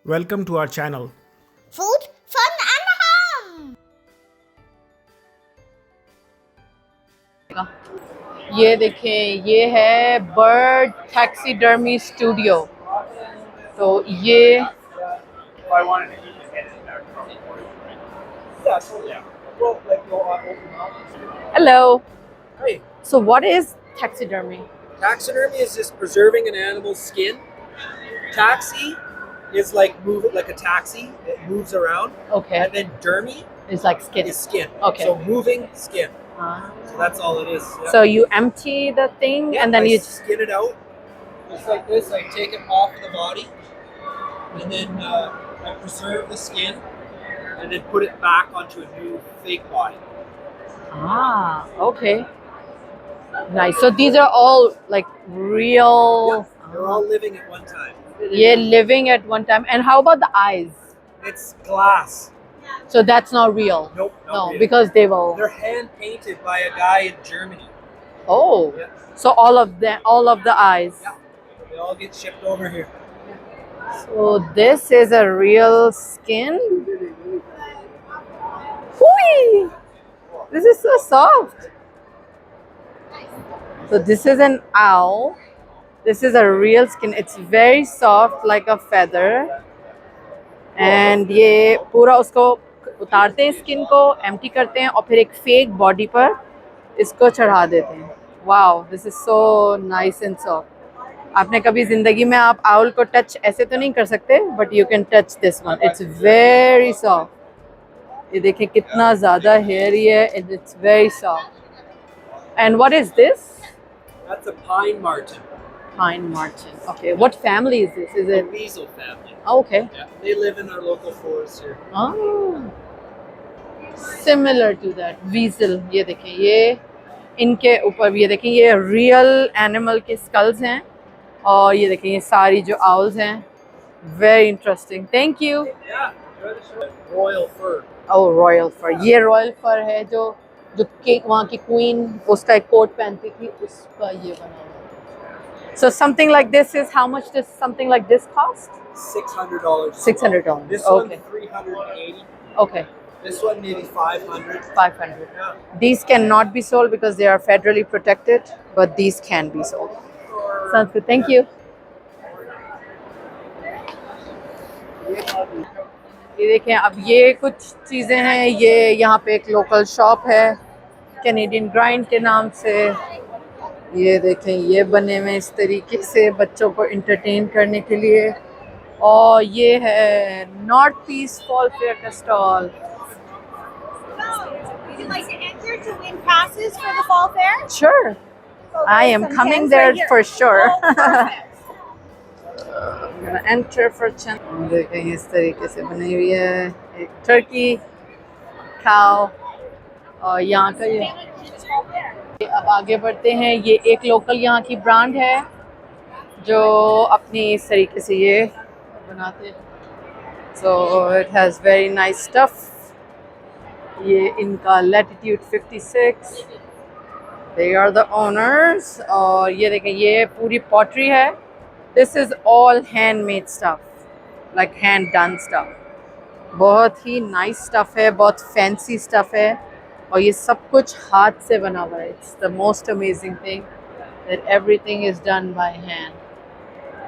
Welcome to our channel. Food, fun and hum. ये देखें, ये है बर्ड टैक्सीडर्मी स्टूडियो। तो ये hello. Hey, So what is taxidermy? taxidermy is just preserving an animal's skin. Taxi is like move it like a taxi. It moves around. Okay, And then dermy it's like skin. is skin. Okay. So moving skin. Ah. So that's all it is. Yeah. So you empty the thing Yeah, and then I you skin it out. Just like this. I take it off the body, and then I preserve the skin, and then put it back onto a new fake body. okay. Nice. So these are all like real. They're all living at one time. Yeah, living at one time. And how about the eyes? It's glass. So that's not real. Nope. not No, real. because they will. They're hand painted by a guy in Germany. Oh, Yeah. so all of the eyes. Yeah. They all get shipped over here. So this is a real skin. Whee! This is so soft. So this is an owl. This is a real skin. It's very soft like a feather. And ये पूरा उसको उतारते हैं skin को, empty करते हैं और फिर एक फेक बॉडी पर इसको चढ़ा देते हैं. Wow, this is so nice and soft. आपने कभी जिंदगी में आप आउल को टच ऐसे तो नहीं कर सकते, but you can touch this one. It's very soft. ये देखें कितना ज़्यादा हेयरी है. It's very soft. And what is this? That's a pine marten. Pine marten. Okay, what family is this? Is The it? weasel family. Oh, okay. Yeah, they live in our local forest here. Oh, similar to that weasel. ये देखें, ये इनके ऊपर ये देखें, ये real animal के sculls हैं. और ये देखें, ये सारी जो आउल्स हैं. Very interesting. Thank you. Yeah, traditional royal fur. Oh, royal fur. ये रॉयल फर है जो जो वहाँ की क्वीन उसका एक कोट पहनती थी, उसका ये बना हुआ है. So something like this is how much does something like this cost? $600. $600. This Okay. one 380. Okay. This one maybe 500. 500. Yeah. These cannot be sold because they are federally protected, but these can be sold. Sounds good. Thank you. ये देखें, अब ये कुछ चीज़ें हैं. ये यहाँ पे एक लोकल शॉप है कैनेडियन ग्राइंड के नाम से. ये देखें, ये बने हुए इस तरीके से बच्चों को इंटरटेन करने के लिए. और ये है नॉर्थ पीस फॉल फेयर का stall. Would you like to enter to win passes for the fall fair? Sure, So I there's am some coming pins there right here. for sure. Oh, perfect. I'm gonna enter for channel. देखें, इस तरीके से बनी हुई है एक Turkey cow. और यहाँ का ये. अब आगे बढ़ते हैं. ये एक लोकल यहाँ की ब्रांड है जो अपनी इस तरीके से ये बनाते हैं. So it has very nice stuff. ये इनका latitude 56. They are the owners. और ये देखें, ये पूरी पॉटरी है. This is all handmade stuff, like hand done stuff. बहुत ही नाइस स्टफ है, बहुत फैंसी स्टफ है. और ये सब कुछ हाथ से बना हुआ है. It's the most amazing thing that everything is done by hand.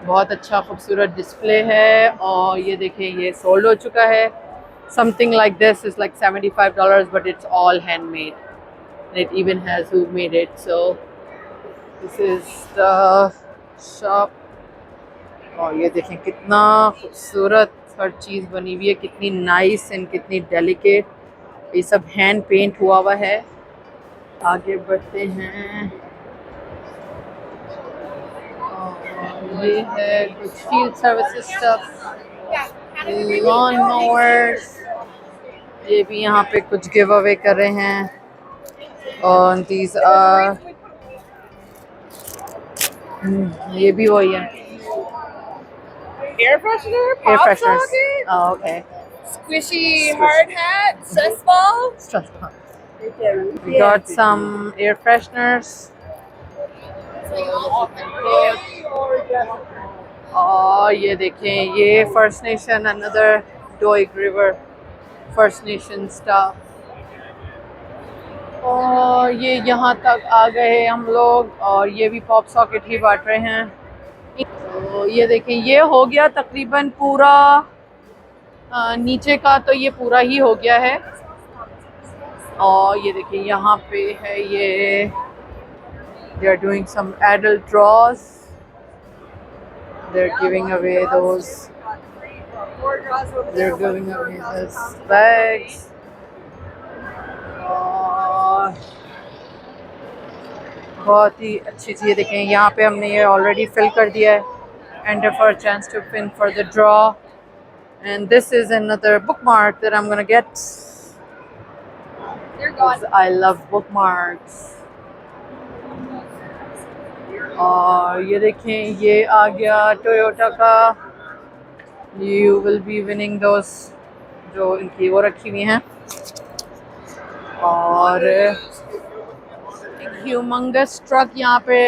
बहुत अच्छा खूबसूरत डिस्प्ले है. और ये देखिए, ये सोल्ड हो चुका है. Something like this is like $75, but it's all handmade. It even has who made it. So this is the shop. और ये देखें कितना खूबसूरत हर चीज़ बनी हुई है, कितनी नाइस एंड कितनी डेलिकेट. ये सब हैंड पेंट हुआ हुआ है. आगे बढ़ते हैं. और ये है कुछ field services stuff, lawn mowers. ये भी यहाँ पे कुछ गिव अवे कर रहे हैं. और दीज आर ये भी वही है. Air freshener, Air pop fresheners. socket, Oh, okay. squishy hard hat, stress ball. Stress ball. We got some air fresheners. और ये देखें, ये first nation another Doig river first nation staff. और ये यहाँ तक आ गए हम लोग, और ये भी पॉप सॉकेट ही बांट रहे हैं। तो ये देखें, ये हो गया तकरीबन पूरा नीचे का, तो ये पूरा ही हो गया है। और ये देखिए यहाँ पे है ये, they are doing some adult draws, they're giving away those, they're giving away those bags। और बहुत ही अच्छी चीज़ देखें, यहाँ पे हमने ये ऑलरेडी फिल कर दिया है, enter for a chance to win for the draw, and this is another bookmark that I'm gonna get। They're gone. I love bookmarks। और ये देखें, ये आ गया टोयोटा का, यू विल बी विनिंग दोस, जो इनकी वो रखी हुई हैं। और ह्यूमंगस ट्रक यहाँ पे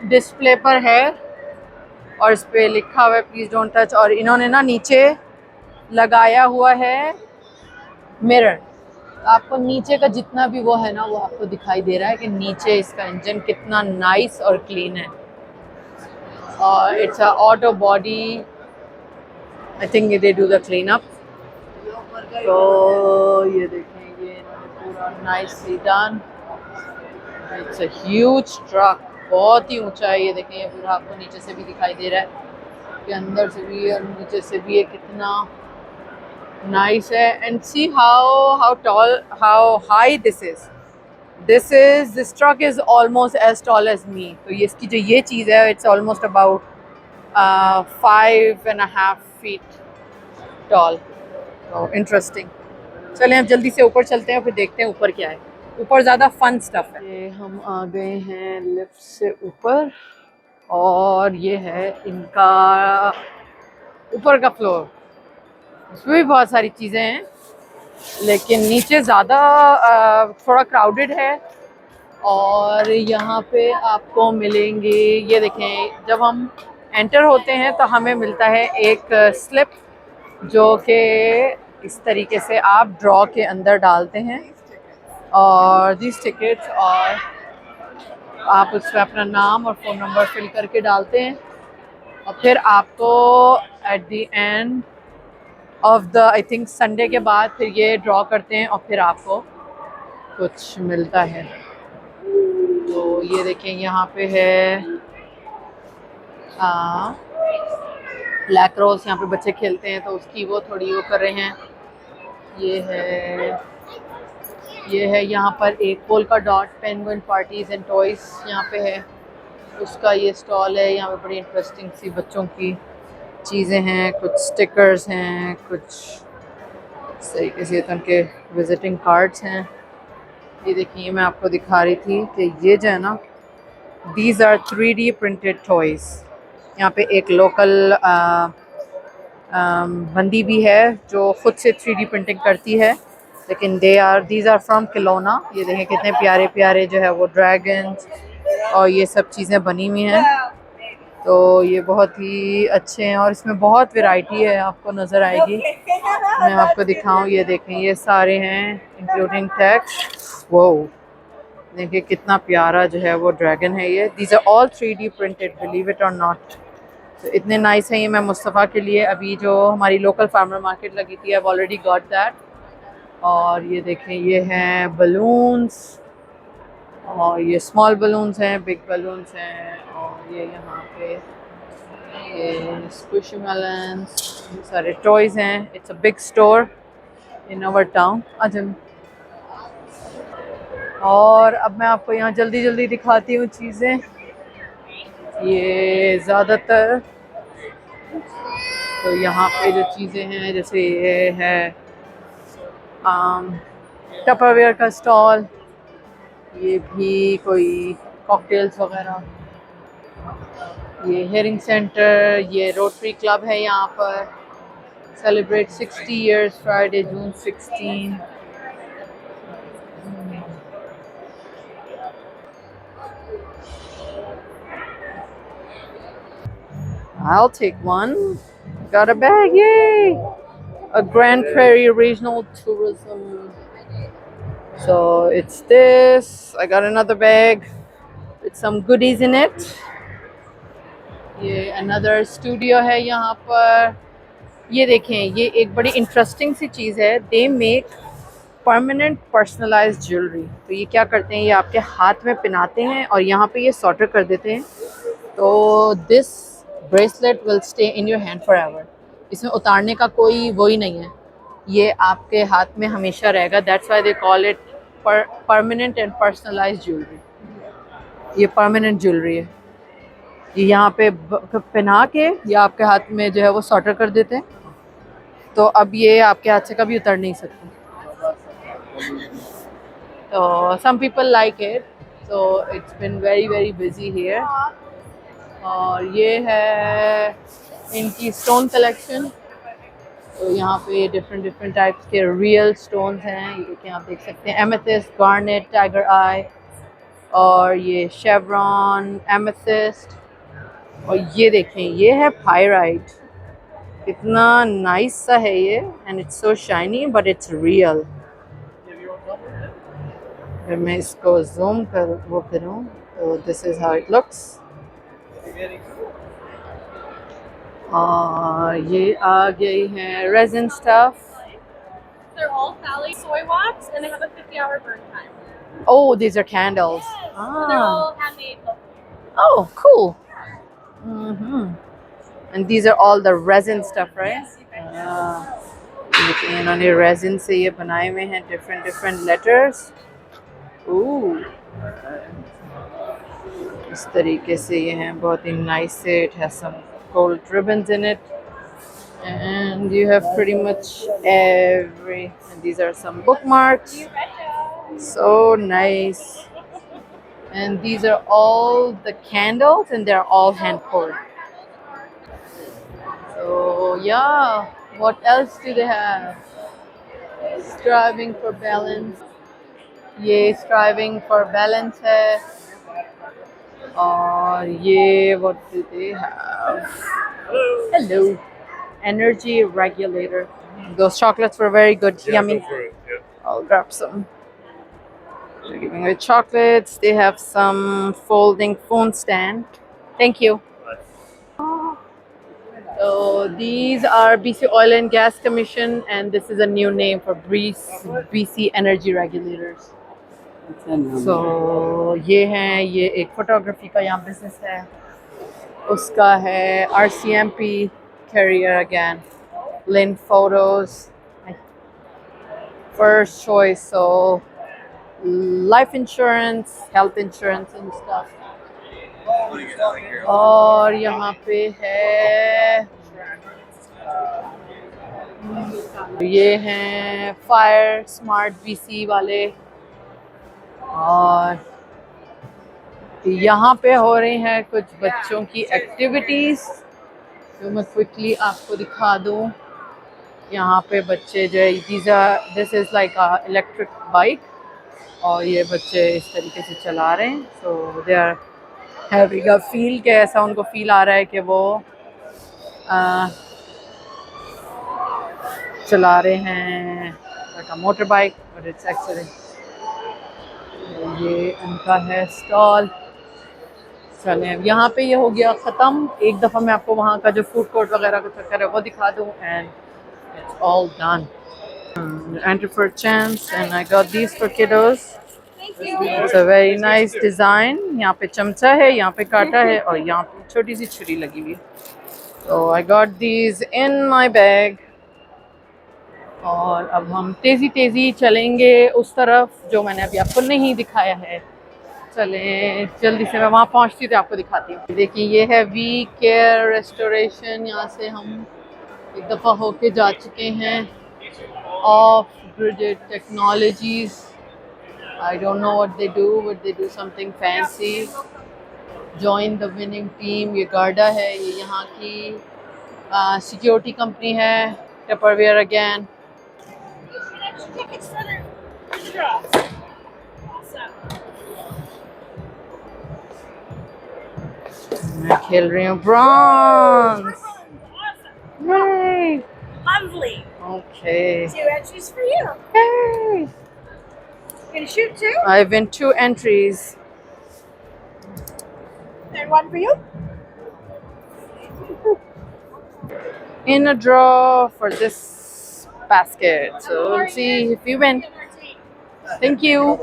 डिस्प्ले पर है, और इस पे लिखा हुआ है प्लीज़ डोंट टच। और इन्होंने ना नीचे लगाया हुआ है मिरर, आपको नीचे का जितना भी वो है ना, वो आपको दिखाई दे रहा है कि नीचे इसका इंजन कितना नाइस और क्लीन है। और it's a auto body, I think they do the clean up. तो ये देखें, ये इन्होंने पूरा nicely done. It's a huge truck, बहुत ही ऊंचा है। ये देखें, ये पूरा आपको नीचे से भी दिखाई दे रहा है कि अंदर से भी और नीचे से भी ये कितना नाइस है। And see how tall, how high this is, this truck is almost as tall as me. तो ये इसकी जो ये चीज़ है, it's almost about 5.5 feet tall. तो इंटरेस्टिंग। चलें अब जल्दी से ऊपर चलते हैं, फिर देखते हैं ऊपर क्या है। ऊपर ज़्यादा फन स्टफ है। ये हम आ गए हैं लिफ्ट से ऊपर, और ये है इनका ऊपर का फ्लोर। इसमें भी बहुत सारी चीज़ें हैं, लेकिन नीचे ज़्यादा थोड़ा क्राउडेड है। और यहाँ पे आपको मिलेंगे, ये देखें, जब हम एंटर होते हैं तो हमें मिलता है एक स्लिप, जो कि इस तरीके से आप ड्रॉ के अंदर डालते हैं, और दिस टिकट्स, और आप उसमें अपना नाम और फ़ोन नंबर फिल करके डालते हैं, और फिर आपको at the end of the, I think Sunday के बाद फिर ये ड्रॉ करते हैं, और फिर आपको कुछ मिलता है। तो ये देखें, यहाँ पे है लैक्रोस, यहाँ पे बच्चे खेलते हैं, तो उसकी वो थोड़ी वो कर रहे हैं। ये है यहाँ पर एक polka dot penguin parties and toys यहाँ पे है, उसका ये स्टॉल है। यहाँ पे बड़ी इंटरेस्टिंग सी बच्चों की चीज़ें हैं, कुछ स्टिकर्स हैं, कुछ इस तरीके से तो उनके विजिटिंग कार्ड्स हैं। ये देखिए, मैं आपको दिखा रही थी कि ये जो है ना, these are 3D printed toys. यहाँ पे एक लोकल बंदी भी है जो ख़ुद से 3D प्रिंटिंग करती है, लेकिन दीज आर फ्रॉम किलोना। ये देखें कितने प्यारे प्यारे जो है वो ड्रैगन्स और ये सब चीज़ें बनी हुई हैं। तो ये बहुत ही अच्छे हैं, और इसमें बहुत वैरायटी है, आपको नज़र आएगी। मैं आपको दिखाऊं, ये देखें, ये सारे हैं इंक्लूडिंग टेक्स्ट। वो देखिए कितना प्यारा जो है वो ड्रैगन है ये। These are all 3D printed, believe it और नॉट। तो इतने नाइस हैं ये। मैं मुस्तफ़ा के लिए अभी जो हमारी लोकल फार्मर मार्केट लगी थी, I have already got that. और ये देखें, ये हैं बलून्स, और ये स्मॉल बलून्स हैं, बिग बलून्स हैं, और ये यहाँ पे ये स्क्विशमैलन्स, सारे टॉयज़ हैं। It's a big store in our town अजम। और अब मैं आपको यहाँ जल्दी जल्दी दिखाती हूँ चीज़ें। ये ज़्यादातर तो यहाँ पे जो चीज़ें हैं, जैसे ये है टपरवेयर का स्टॉल, ये भी कोई कॉकटेल्स वगैरह, ये हेयरिंग सेंटर, ये रोटरी क्लब है यहाँ पर, celebrate 60 years Friday June 16। I'll take one. Got a bag, yay! A Grand Prairie Regional Tourism. So it's this. I got another bag with some goodies in it. ये another studio है यहाँ पर. ये देखें, ये एक बड़ी इंटरेस्टिंग सी चीज़ है. They make permanent personalised jewellery. तो ये क्या करते हैं, ये आपके हाथ में पहनाते हैं और यहाँ पे ये सॉर्टर कर देते हैं. तो this bracelet will stay in your hand for ever. इसमें उतारने का कोई वो ही नहीं है, ये आपके हाथ में हमेशा रहेगा. That's why they call it permanent and personalised jewellery. ये परमानेंट ज्वेलरी है. ये यहाँ पे पहना के ये आपके हाथ में जो है वो सॉर्टर कर देते हैं. तो अब ये आपके हाथ से कभी उतर नहीं सकते. So some people like it. So it's been very busy here. और ये है इनकी स्टोन कलेक्शन. तो यहाँ पे डिफरेंट टाइप्स के रियल स्टोन्स हैं. ये देखिए, आप देख सकते हैं एमेथिस्ट, गार्नेट, टाइगर आई, और ये शेवरॉन, एमेथिस्ट. और ये देखें, ये है पायराइट. इतना नाइस सा है ये, and it's so shiny but it's real. अगर मैं इसको जूम कर वो करूँ तो this is how it looks. और ये आ गई है resin stuff. They're all Pehli soy wax and they have a 50-hour burn time. Oh, these are candles. So they're all handmade. Oh, cool. And these are all the resin stuff, right? देखिए, इन्होंने resin से ये बनाए हुए हैं different letters. Ooh. इस तरीके से ये हैं, बहुत ही nice से. It has some gold ribbons in it, and you have pretty much every. And these are some bookmarks. So nice. And these are all the candles, and they're all hand poured. So yeah, what else do they have? Striving for balance. ये striving for balance है. और ये what do they have? Hello. Energy regulator. Those chocolates were very good. Yeah, Yummy. go for it. Yeah. I'll grab some. They're giving away chocolates. They have some folding phone stand. Thank you. So these are BC Oil and Gas Commission, and this is a new name for BC Energy Regulators. So ये हैं, ये एक photography का यहाँ business है. उसका है RCMP Carrier again. Lin Photos. First choice. So life insurance, health insurance and stuff. और यहाँ पे है, ये हैं फायर स्मार्ट BC वाले. और यहाँ पे हो रही हैं कुछ बच्चों की एक्टिविटीज़, जो मैं क्विकली आपको दिखा दूँ. यहाँ पे बच्चे जो है, this is like a electric bike, और ये बच्चे इस तरीके से चला रहे हैं. So they are having a feel, के ऐसा उनको फील आ रहा है कि वो चला रहे हैं like a motor bike, but it's actually. ये उनका है स्टॉल. चलें, अब यहाँ पे ये हो गया ख़त्म. एक दफ़ा मैं आपको वहाँ का जो फूड कोर्ट वगैरह का चक्कर है वो दिखा दूँ, and it's all done. Enter for a chance, and I got these for kiddos. It's a very nice design. यहाँ पे चमचा है, यहाँ पे कांटा है, और यहाँ पे छोटी सी छुरी लगी हुई है. So I got these in my bag. और अब हम तेज़ी चलेंगे उस तरफ जो मैंने अभी आपको नहीं दिखाया है. चलें जल्दी से, मैं वहाँ पहुँचती तो आपको दिखाती हूँ. देखिए, ये है वी केयर रेस्टोरेशन. यहाँ से हम एक दफ़ा होके जा चुके हैं. Off grid technologies. I don't know what they do, but they do something fancy. Join the winning team. ये गार्डा है, ये यहाँ की सिक्योरिटी कंपनी है. Tupperware again. मैं खेल रही हूँ bronze. Yay! Lovely. Okay. 2 entries for you. Yay! Gonna shoot 2 I win 2 entries. and 1 for you. In a draw for this basket. So we'll see if you win. Thank you.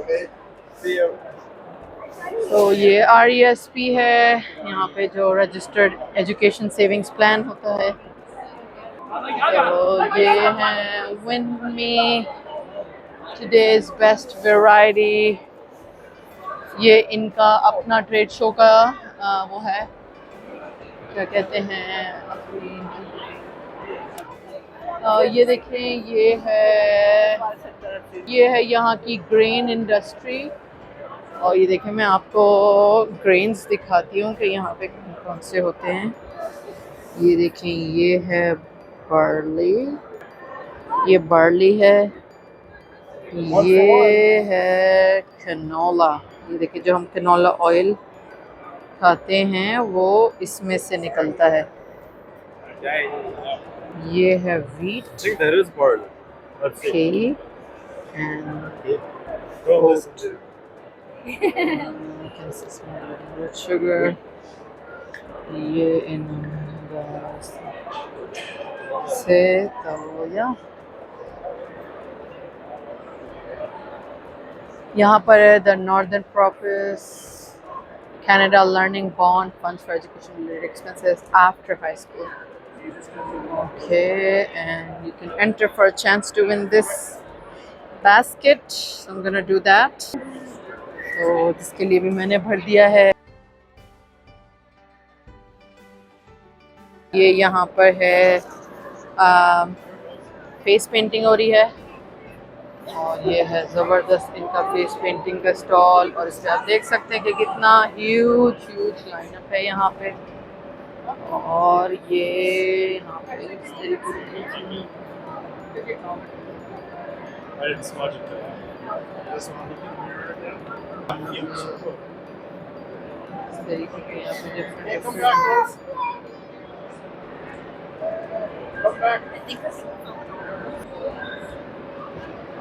तो ये RESP है, यहाँ पे जो registered education savings plan होता है। तो ये है विन मी टुडेज बेस्ट वैरायटी। ये इनका अपना ट्रेड शो का वो है, क्या कहते हैं अपनी, ये देखें, ये है यहाँ की ग्रेन इंडस्ट्री। और ये देखें, मैं आपको ग्रेन्स दिखाती हूँ कि यहाँ पे कौन से होते हैं। ये देखें, ये है बार्ली, ये बार्ली है, ये है कैनोला। ये देखिए, जो हम कैनोला ऑयल खाते हैं वो इसमें से निकलता है। ये है वीट, okay, and sugar। ये इन्होंने से तो यहाँ पर है the northern प्रॉपर्स Canada Learning Bond Funds for Education Related Expenses after high school। Okay, and you can enter for a chance to win this basket, so I'm gonna do that। तो जिसके लिए भी मैंने भर दिया है। ये यहाँ पर है फेस पेंटिंग हो रही है, और ये है ज़बरदस्त इनका फेस पेंटिंग का स्टॉल। और इसमें आप देख सकते हैं कि कितना ह्यूज लाइनअप है यहाँ पे। और ये यहाँ पे इस तरीके के यहाँ पे डिफरेंट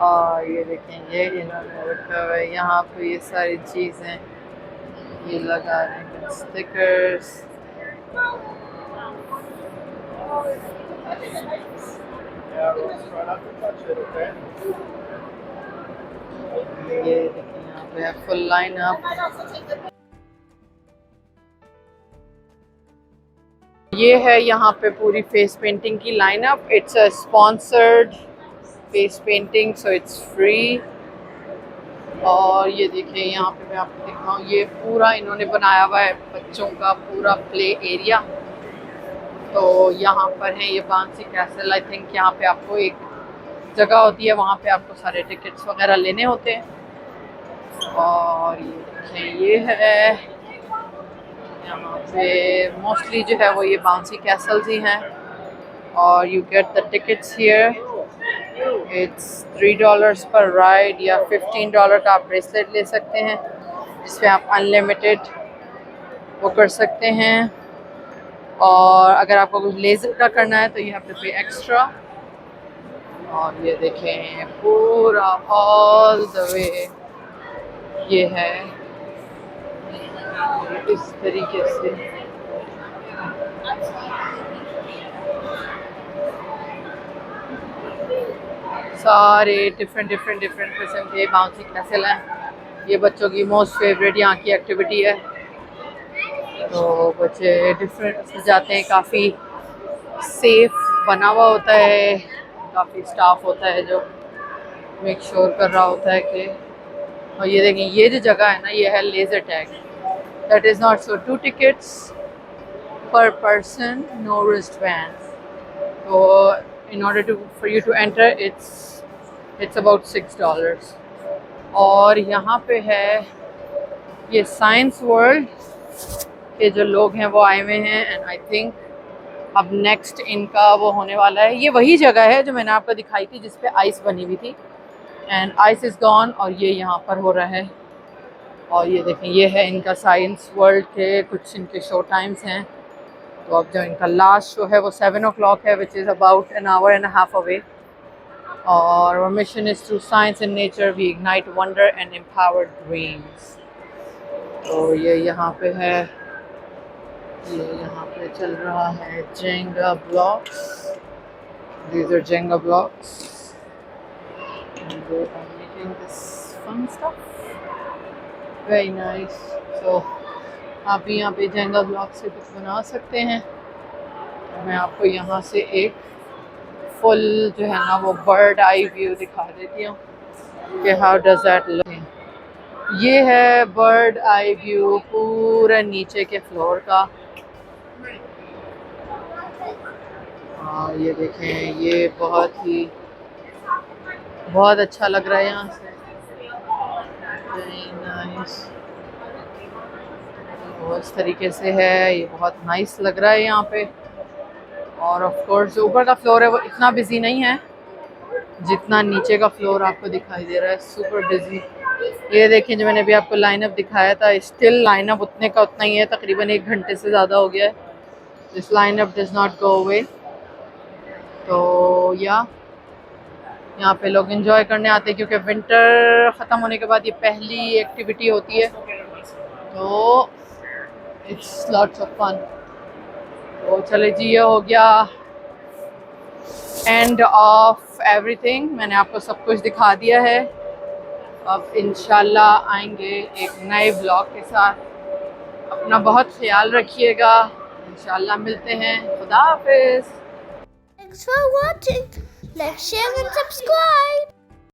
और ये देखें, ये इन्होंने रखा हुआ है यहाँ पे ये सारी चीज़ें, ये लगा रहे हैं स्टिकर्स। ये देखें, यहाँ पे है फुल लाइनअप। ये है यहाँ पे पूरी फेस पेंटिंग की lineup. It's a sponsored face painting, so it's free. और ये देखिए, यहाँ पे मैं आपको दिखाऊँ, ये पूरा इन्होंने बनाया हुआ है बच्चों का पूरा प्ले एरिया। तो यहाँ पर है ये बांसी कैसल, आई थिंक यहाँ पे आपको एक जगह होती है, वहाँ पे आपको सारे टिकट्स वगैरह लेने होते हैं। और ये देखें, ये है यहाँ पे मोस्टली जो है वो ये बाउंसी कैसल्स ही हैं। और you get the tickets here, it's $3 पर राइड, या $15 का आप ब्रेसलेट ले सकते हैं जिसमें आप अनलिमिटेड वो कर सकते हैं। और अगर आपको कुछ लेज़र का करना है तो यू हैव टू पे एक्स्ट्रा। और ये देखें, पूरा ऑल द वे ये है इस तरीके से। सारे डिफरेंट किस्म के बाउंसी कैसल हैं। ये बच्चों की मोस्ट फेवरेट यहाँ की एक्टिविटी है। तो बच्चे डिफरेंट जाते हैं, काफ़ी सेफ बना हुआ होता है, काफ़ी स्टाफ होता है जो मेक श्योर कर रहा होता है कि। और ये देखें, ये जो जगह है ना, ये है laser tag, that is not so 2 tickets per person, no wristbands। तो in order to for you to enter it's about $6। और यहाँ पे है ये साइंस वर्ल्ड के जो लोग हैं वो आए हुए हैं, एंड आई थिंक अब नेक्स्ट इनका वो होने वाला है। ये वही जगह है जो मैंने आपको दिखाई थी जिस पे आइस बनी हुई थी, एंड आइस इज़ गॉन। और ये यहाँ पर हो रहा है और ये देखें, ये है इनका साइंस वर्ल्ड के कुछ इनके शो टाइम्स हैं। तो अब जो इनका लास्ट शो है वो 7 o'clock है, which is about an hour and a half away। और our mission is through science and nature we ignite wonder and empower dreams। तो ये यहाँ पे है, ये यहाँ पे चल रहा है Jenga blocks। These are Jenga blocks and they are making this fun stuff, very nice। So आप भी यहाँ पे Jenga blocks से कुछ बना सकते हैं। मैं आपको यहाँ से एक फुल जो है ना वो बर्ड आई व्यू दिखा देती हूँ कि हाउ डज दैट लुक। ये है बर्ड आई व्यू पूरा नीचे के फ्लोर का। हाँ ये देखें, ये बहुत अच्छा लग रहा है यहाँ से, वेरी नाइस। वो इस तरीके से है, ये बहुत नाइस लग रहा है यहाँ पे। और ऑफ कोर्स जो ऊपर का फ्लोर है वो इतना बिजी नहीं है जितना नीचे का फ्लोर आपको दिखाई दे रहा है, सुपर बिजी। ये देखें, जो मैंने अभी आपको लाइनअप दिखाया था, स्टिल लाइनअप उतने का उतना ही है, तकरीबन 1 घंटे से ज़्यादा हो गया है। This lineup does not go away. तो यहाँ पे लोग एंजॉय करने आते हैं क्योंकि विंटर ख़त्म होने के बाद ये पहली एक्टिविटी होती है, तो इट्स लॉट्स ऑफ फन। तो चले जी, ये हो गया एंड ऑफ एवरीथिंग। मैंने आपको सब कुछ दिखा दिया है। अब इंशाल्लाह आएंगे एक नए ब्लॉग के साथ। अपना बहुत ख्याल रखिएगा, इंशाल्लाह मिलते हैं। खुदा हाफिज़। Thanks for watching. Like, share, and subscribe.